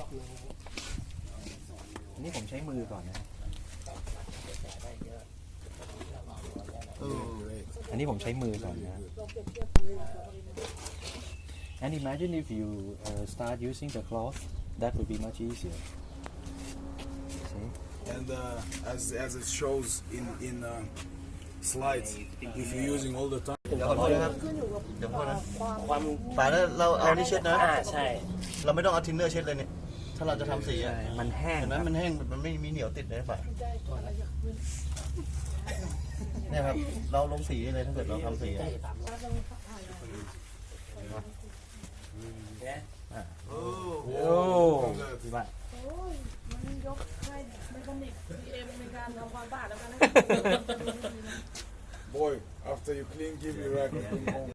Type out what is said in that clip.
อบหนึ่ง อันนี้ผมใช้มือก่อนนะอันนี้ผมใช้มือก่อนนะ And imagine if you start using the cloth, that would be much easier. See? And as it shows in slides, if you're using all the time. เดี๋ยวขอโทษนะครับเดี๋ยวขอโทษนะ ความ ป่าแล้วเราเอานี่เช็ดนะ ใช่ เราไม่ต้องเอาทินเนอร์เช็ดเลยเนี่ยถ้าเราจะทำสีอะ มันแห้ง เห็นไหมมันแห้งมันไม่มีเหนียวติดเลยป่ะเนี่ยครับเราลงสีได้เลยถ้าเกิดเราทำสีอะโอ้ Congrats. มันยกให้เมคานิก PM ในการทำความสะอาดแล้วกันนะ Boy, after you clean, give me record.